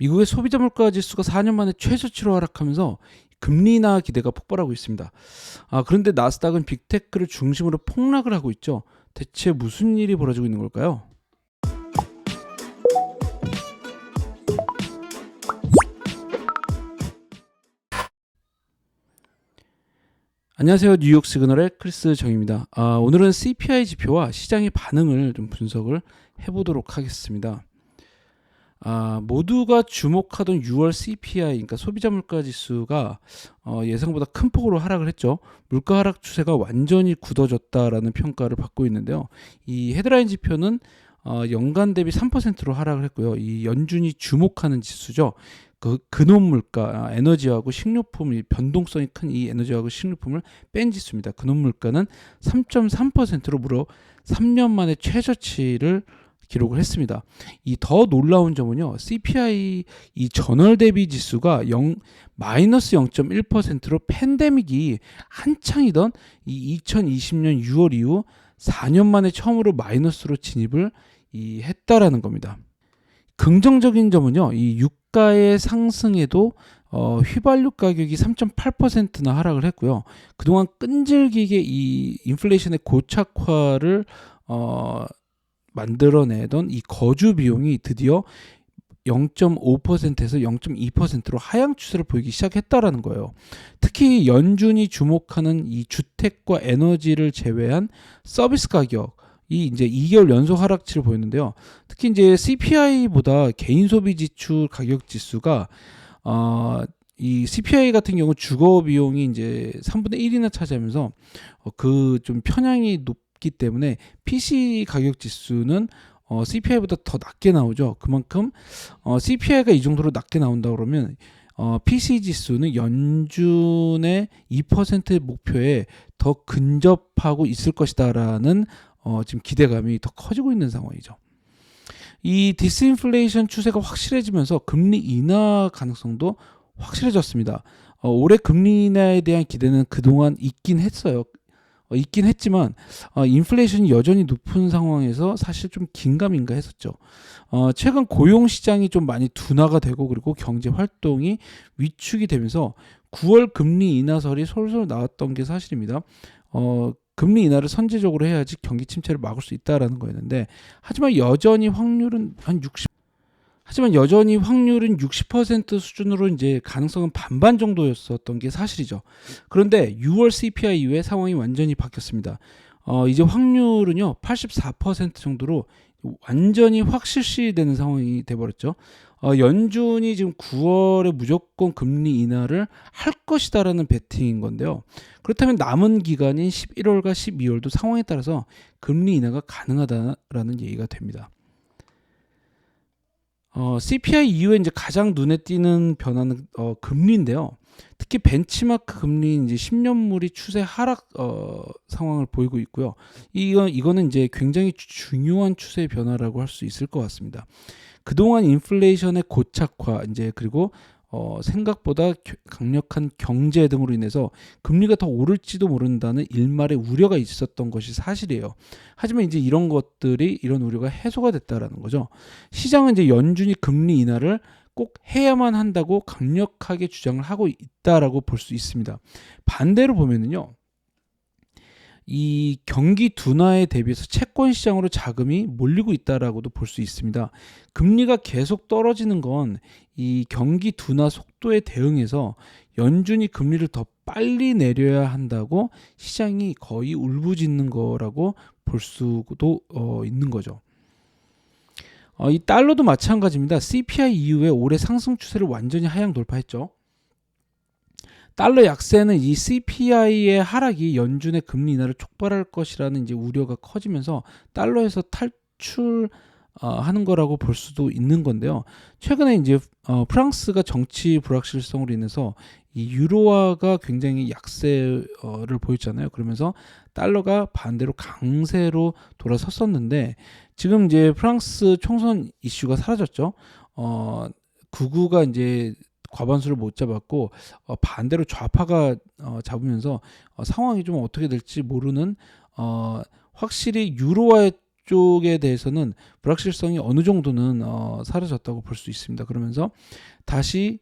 미국의 소비자 물가 지수가 4년 만에 최저치로 하락하면서 금리 인하 기대가 폭발하고 있습니다. 그런데 나스닥은 빅테크를 중심으로 폭락을 하고 있죠. 대체 무슨 일이 벌어지고 있는 걸까요? 안녕하세요. 뉴욕 시그널의 크리스 정입니다. 오늘은 CPI 지표와 시장의 반응을 좀 분석을 해보도록 하겠습니다. 모두가 주목하던 6월 CPI, 그러니까 소비자 물가 지수가 예상보다 큰 폭으로 하락을 했죠. 물가 하락 추세가 완전히 굳어졌다라는 평가를 받고 있는데요. 이 헤드라인 지표는 연간 대비 3%로 하락을 했고요. 이 연준이 주목하는 지수죠. 그 근원 물가, 에너지하고 식료품, 변동성이 큰 이 에너지하고 식료품을 뺀 지수입니다. 근원 물가는 3.3%로 무려 3년 만에 최저치를 기록을 했습니다. 이 더 놀라운 점은요, CPI 이 전월 대비 지수가 마이너스 0.1%로 팬데믹이 한창이던 이 2020년 6월 이후 4년 만에 처음으로 마이너스로 진입을 했다라는 겁니다. 긍정적인 점은요, 이 유가의 상승에도 휘발유 가격이 3.8%나 하락을 했고요. 그동안 끈질기게 이 인플레이션의 고착화를 만들어내던 이 거주 비용이 드디어 0.5%에서 0.2%로 하향 추세를 보이기 시작했다라는 거예요. 특히 연준이 주목하는 이 주택과 에너지를 제외한 서비스 가격 이 이제 2개월 연속 하락치를 보였는데요. 특히 이제 CPI보다 개인 소비 지출 가격 지수가 이 CPI 같은 경우 주거 비용이 이제 3분의 1이나 차지하면서 그 좀 편향이 높기 때문에 PC 가격 지수는 CPI보다 더 낮게 나오죠. 그만큼 CPI가 이 정도로 낮게 나온다 그러면 PC 지수는 연준의 2% 목표에 더 근접하고 있을 것이다라는 지금 기대감이 더 커지고 있는 상황이죠. 이 디스인플레이션 추세가 확실해지면서 금리 인하 가능성도 확실해졌습니다. 올해 금리 인하에 대한 기대는 그동안 있긴 했어요. 있긴 했지만 인플레이션이 여전히 높은 상황에서 사실 좀 긴가민가 했었죠. 최근 고용 시장이 좀 많이 둔화가 되고 그리고 경제 활동이 위축이 되면서 9월 금리 인하설이 솔솔 나왔던 게 사실입니다. 금리 인하를 선제적으로 해야지 경기 침체를 막을 수 있다라는 거였는데 하지만 여전히 확률은 60% 수준으로 이제 가능성은 반반 정도였었던 게 사실이죠. 그런데 6월 CPI 이후에 상황이 완전히 바뀌었습니다. 이제 확률은요 84% 정도로 완전히 확실시되는 상황이 돼버렸죠. 연준이 지금 9월에 무조건 금리 인하를 할 것이다라는 베팅인 건데요. 그렇다면 남은 기간인 11월과 12월도 상황에 따라서 금리 인하가 가능하다라는 얘기가 됩니다. CPI 이후에 이제 가장 눈에 띄는 변화는 금리인데요. 특히 벤치마크 금리 이제 10년물이 추세 하락 상황을 보이고 있고요. 이거는 이제 굉장히 중요한 추세 변화라고 할 수 있을 것 같습니다. 그동안 인플레이션의 고착화 이제 그리고 생각보다 강력한 경제 등으로 인해서 금리가 더 오를지도 모른다는 일말의 우려가 있었던 것이 사실이에요. 하지만 이제 이런 우려가 해소가 됐다라는 거죠. 시장은 이제 연준이 금리 인하를 꼭 해야만 한다고 강력하게 주장을 하고 있다라고 볼 수 있습니다. 반대로 보면은요. 이 경기 둔화에 대비해서 채권 시장으로 자금이 몰리고 있다라고도 볼 수 있습니다. 금리가 계속 떨어지는 건 이 경기 둔화 속도에 대응해서 연준이 금리를 더 빨리 내려야 한다고 시장이 거의 울부짖는 거라고 볼 수도 있는 거죠. 이 달러도 마찬가지입니다. CPI 이후에 올해 상승 추세를 완전히 하향 돌파했죠. 달러 약세는 이 CPI의 하락이 연준의 금리 인하를 촉발할 것이라는 이제 우려가 커지면서 달러에서 탈출하는 거라고 볼 수도 있는 건데요. 최근에 이제 프랑스가 정치 불확실성으로 인해서 이 유로화가 굉장히 약세를 보였잖아요. 그러면서 달러가 반대로 강세로 돌아섰었는데 지금 이제 프랑스 총선 이슈가 사라졌죠. 극우가 이제 과반수를 못 잡았고 반대로 좌파가 잡으면서 상황이 좀 어떻게 될지 모르는 확실히 유로화에 이쪽에 대해서는 불확실성이 어느 정도는 사라졌다고 볼 수 있습니다. 그러면서 다시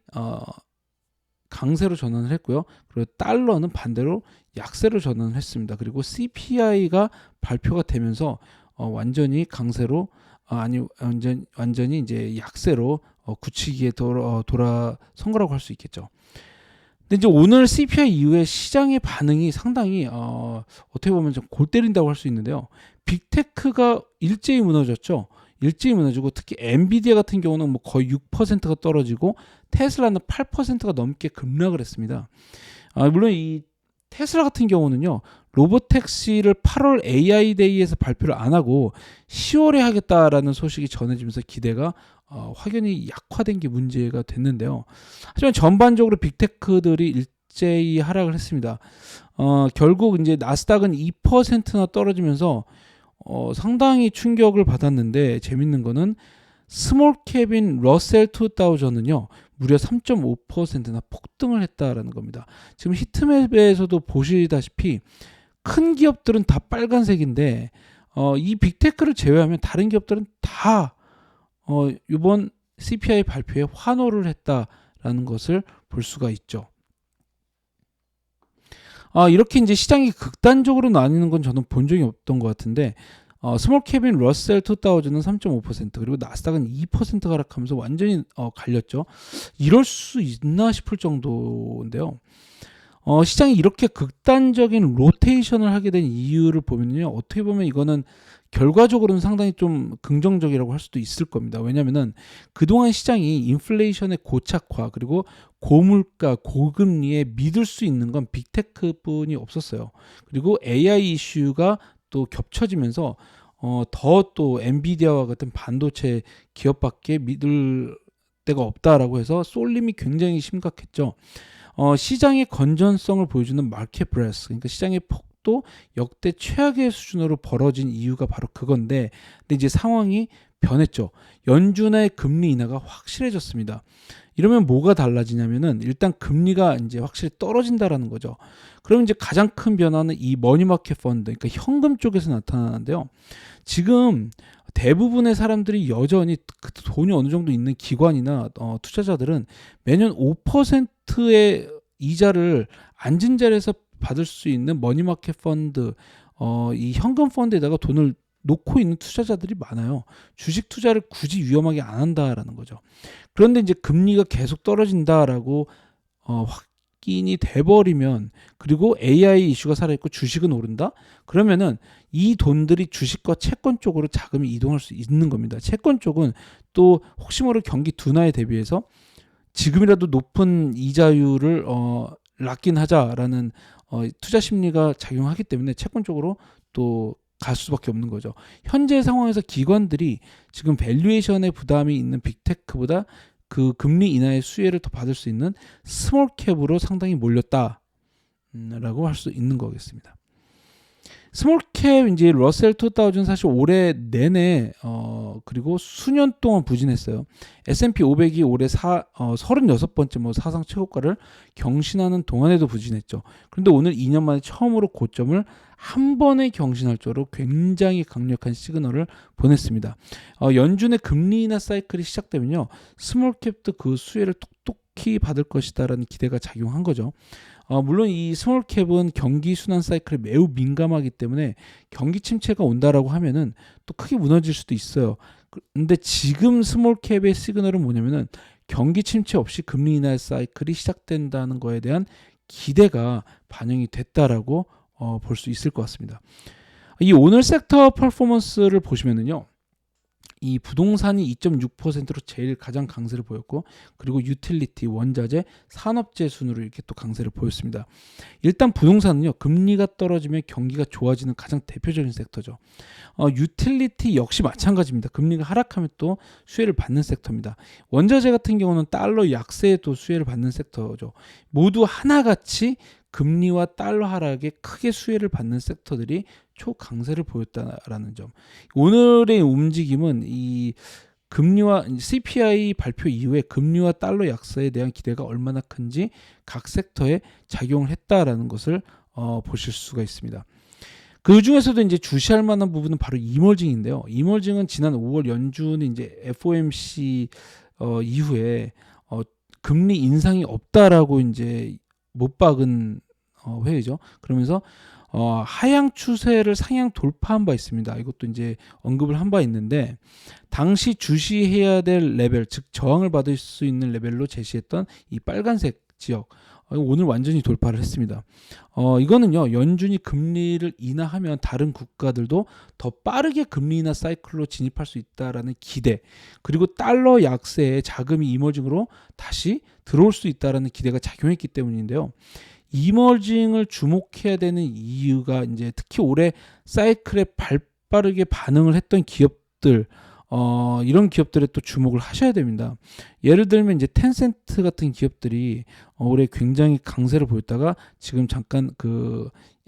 강세로 전환을 했고요. 그리고 달러는 반대로 약세로 전환을 했습니다. 그리고 CPI가 발표가 되면서 완전히 강세로 완전히 이제 약세로 굳히기에 돌아선 거라고 할 수 있겠죠. 근데 이제 오늘 CPI 이후에 시장의 반응이 상당히 어떻게 보면 좀 골 때린다고 할 수 있는데요. 빅테크가 일제히 무너졌죠. 일제히 무너지고 특히 엔비디아 같은 경우는 뭐 거의 6%가 떨어지고 테슬라는 8%가 넘게 급락을 했습니다. 물론 이 테슬라 같은 경우는요. 로보택시를 8월 AI 데이에서 발표를 안 하고 10월에 하겠다라는 소식이 전해지면서 기대가 확연히 약화된 게 문제가 됐는데요. 하지만 전반적으로 빅테크들이 일제히 하락을 했습니다. 결국 이제 나스닥은 2%나 떨어지면서 상당히 충격을 받았는데 재밌는 거는 스몰캡인 러셀 2000은요 무려 3.5%나 폭등을 했다라는 겁니다. 지금 히트맵에서도 보시다시피 큰 기업들은 다 빨간색인데 이 빅테크를 제외하면 다른 기업들은 다 이번 CPI 발표에 환호를 했다라는 것을 볼 수가 있죠. 이렇게 이제 시장이 극단적으로 나뉘는 건 저는 본 적이 없던 것 같은데 스몰캡인 러셀 2000은 3.5% 그리고 나스닥은 2%가 하락하면서 완전히 갈렸죠. 이럴 수 있나 싶을 정도인데요. 시장이 이렇게 극단적인 로테이션을 하게 된 이유를 보면요. 어떻게 보면 이거는 결과적으로는 상당히 좀 긍정적이라고 할 수도 있을 겁니다. 왜냐하면 그동안 시장이 인플레이션의 고착화 그리고 고물가, 고금리에 믿을 수 있는 건 빅테크뿐이 없었어요. 그리고 AI 이슈가 또 겹쳐지면서 더 또 엔비디아와 같은 반도체 기업밖에 믿을 데가 없다라고 해서 쏠림이 굉장히 심각했죠. 시장의 건전성을 보여주는 마켓 브레스, 그러니까 시장의 폭도 역대 최악의 수준으로 벌어진 이유가 바로 그건데, 근데 이제 상황이 변했죠. 연준의 금리 인하가 확실해졌습니다. 이러면 뭐가 달라지냐면은 일단 금리가 이제 확실히 떨어진다라는 거죠. 그러면 이제 가장 큰 변화는 이 머니마켓 펀드, 그러니까 현금 쪽에서 나타나는데요. 지금 대부분의 사람들이 여전히 돈이 어느 정도 있는 기관이나 투자자들은 매년 5%의 이자를 앉은 자리에서 받을 수 있는 머니마켓 펀드, 이 현금 펀드에다가 돈을 놓고 있는 투자자들이 많아요. 주식 투자를 굳이 위험하게 안 한다라는 거죠. 그런데 이제 금리가 계속 떨어진다라고 확인이 돼버리면, 그리고 AI 이슈가 살아있고 주식은 오른다? 그러면은 이 돈들이 주식과 채권 쪽으로 자금이 이동할 수 있는 겁니다. 채권 쪽은 또 혹시 모를 경기 둔화에 대비해서 지금이라도 높은 이자율을 락인 하자라는 투자 심리가 작용하기 때문에 채권 쪽으로 또 갈 수밖에 없는 거죠. 현재 상황에서 기관들이 지금 밸류에이션의 부담이 있는 빅테크보다 그 금리 인하의 수혜를 더 받을 수 있는 스몰캡으로 상당히 몰렸다라고 할 수 있는 거겠습니다. 스몰캡 이제 러셀 2000 사실 올해 내내 그리고 수년 동안 부진했어요. S&P 500이 올해 36번째 뭐 사상 최고가를 경신하는 동안에도 부진했죠. 그런데 오늘 2년 만에 처음으로 고점을 한 번에 경신할 정도로 굉장히 강력한 시그널을 보냈습니다. 연준의 금리 인하 사이클이 시작되면요, 스몰캡도 그 수혜를 톡톡히 받을 것이다라는 기대가 작용한 거죠. 물론 이 스몰캡은 경기 순환 사이클에 매우 민감하기 때문에 경기 침체가 온다라고 하면은 또 크게 무너질 수도 있어요. 근데 지금 스몰캡의 시그널은 뭐냐면은 경기 침체 없이 금리 인하 사이클이 시작된다는 거에 대한 기대가 반영이 됐다라고 볼 수 있을 것 같습니다. 이 오늘 섹터 퍼포먼스를 보시면은요, 이 부동산이 2.6%로 제일 가장 강세를 보였고, 그리고 유틸리티, 원자재, 산업재 순으로 이렇게 또 강세를 보였습니다. 일단 부동산은요, 금리가 떨어지면 경기가 좋아지는 가장 대표적인 섹터죠. 유틸리티 역시 마찬가지입니다. 금리가 하락하면 또 수혜를 받는 섹터입니다. 원자재 같은 경우는 달러 약세에 또 수혜를 받는 섹터죠. 모두 하나같이 금리와 달러 하락에 크게 수혜를 받는 섹터들이 초강세를 보였다라는 점. 오늘의 움직임은 이 금리와 CPI 발표 이후에 금리와 달러 약세에 대한 기대가 얼마나 큰지 각 섹터에 작용을 했다라는 것을 보실 수가 있습니다. 그 중에서도 이제 주시할 만한 부분은 바로 이머징인데요. 이머징은 지난 5월 연준이 이제 FOMC 이후에 금리 인상이 없다라고 이제 못 박은 회의죠. 그러면서 하향 추세를 상향 돌파한 바 있습니다. 이것도 이제 언급을 한 바 있는데, 당시 주시해야 될 레벨, 즉 저항을 받을 수 있는 레벨로 제시했던 이 빨간색 지역, 오늘 완전히 돌파를 했습니다. 이거는요, 연준이 금리를 인하하면 다른 국가들도 더 빠르게 금리 인하 사이클로 진입할 수 있다라는 기대, 그리고 달러 약세에 자금이 이머징으로 다시 들어올 수 있다라는 기대가 작용했기 때문인데요. 이머징을 주목해야 되는 이유가 이제 특히 올해 사이클에 발빠르게 반응을 했던 기업들, 이런 기업들에 또 주목을 하셔야 됩니다. 예를 들면 이제 텐센트 같은 기업들이 올해 굉장히 강세를 보였다가 지금 잠깐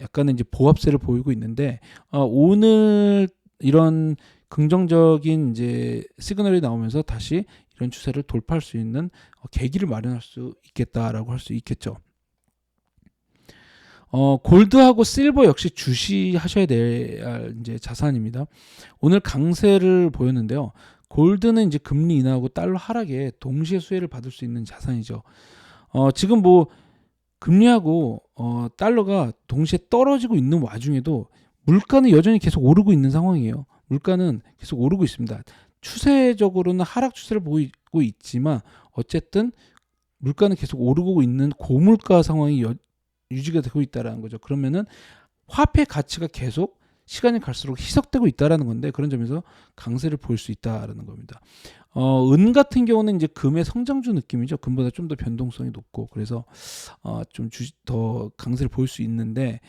약간의 이제 보합세를 보이고 있는데, 오늘 이런 긍정적인 이제 시그널이 나오면서 다시 이런 추세를 돌파할 수 있는 계기를 마련할 수 있겠다라고 할 수 있겠죠. 골드하고 실버 역시 주시하셔야 될 이제 자산입니다. 오늘 강세를 보였는데요. 골드는 이제 금리 인하하고 달러 하락에 동시에 수혜를 받을 수 있는 자산이죠. 지금 뭐 금리하고 달러가 동시에 떨어지고 있는 와중에도 물가는 여전히 계속 오르고 있는 상황이에요. 물가는 계속 오르고 있습니다. 추세적으로는 하락 추세를 보이고 있지만 어쨌든 물가는 계속 오르고 있는 고물가 상황이 유지가 되고 있다라는 거죠. 그러면은 화폐 가치가 계속 시간이 갈수록 희석되고 있다라는 건데, 그런 점에서 강세를 보일 수 있다라는 겁니다. 은 같은 경우는 이제 금의 성장주 느낌이죠. 금보다 좀 더 변동성이 높고, 그래서 좀 더 강세를 보일 수 있는데,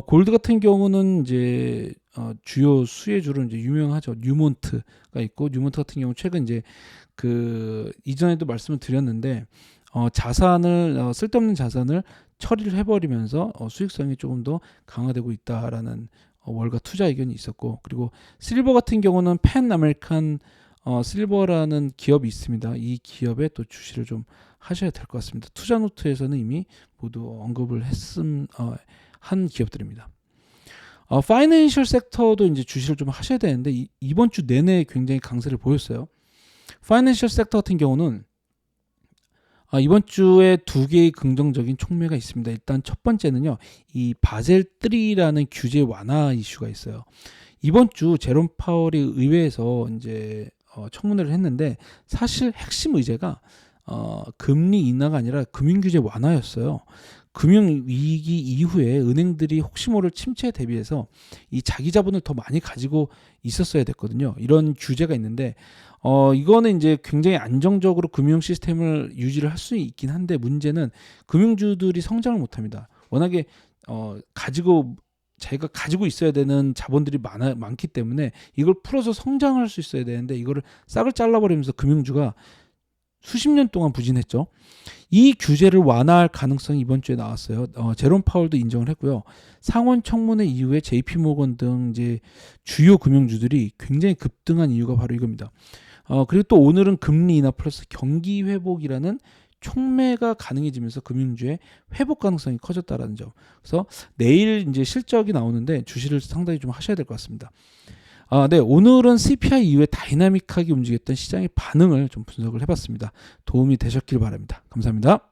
골드 같은 경우는 이제 주요 수혜주로 이제 유명하죠. 뉴몬트가 있고, 뉴몬트 같은 경우 최근 이제 이전에도 말씀을 드렸는데, 자산을 쓸데없는 자산을 처리를 해버리면서 수익성이 조금 더 강화되고 있다라는 월가 투자 의견이 있었고, 그리고 실버 같은 경우는 팬 아메리칸 실버라는 기업이 있습니다. 이 기업에 또 주시를 좀 하셔야 될 것 같습니다. 투자 노트에서는 이미 모두 언급을 한 기업들입니다. 파이낸셜 섹터도 이제 주시를 좀 하셔야 되는데, 이번 주 내내 굉장히 강세를 보였어요. 파이낸셜 섹터 같은 경우는 이번 주에 두 개의 긍정적인 촉매가 있습니다. 일단 첫 번째는요, 이 바젤 3라는 규제 완화 이슈가 있어요. 이번 주 제롬 파월이 의회에서 이제 청문회를 했는데, 사실 핵심 의제가 금리 인하가 아니라 금융 규제 완화였어요. 금융 위기 이후에 은행들이 혹시 모를 침체에 대비해서 이 자기 자본을 더 많이 가지고 있었어야 됐거든요. 이런 규제가 있는데, 이거는 이제 굉장히 안정적으로 금융 시스템을 유지를 할 수 있긴 한데, 문제는 금융주들이 성장을 못합니다. 워낙에 자기가 가지고 있어야 되는 자본들이 많기 때문에 이걸 풀어서 성장할 수 있어야 되는데, 이거를 싹을 잘라버리면서 금융주가 수십 년 동안 부진했죠. 이 규제를 완화할 가능성이 이번 주에 나왔어요. 제롬 파월도 인정을 했고요. 상원 청문회 이후에 JP모건 등 이제 주요 금융주들이 굉장히 급등한 이유가 바로 이겁니다. 그리고 또 오늘은 금리 인하 플러스 경기 회복이라는 촉매가 가능해지면서 금융주의 회복 가능성이 커졌다라는 점. 그래서 내일 이제 실적이 나오는데 주시를 상당히 좀 하셔야 될 것 같습니다. 네, 오늘은 CPI 이후에 다이나믹하게 움직였던 시장의 반응을 좀 분석을 해봤습니다. 도움이 되셨길 바랍니다. 감사합니다.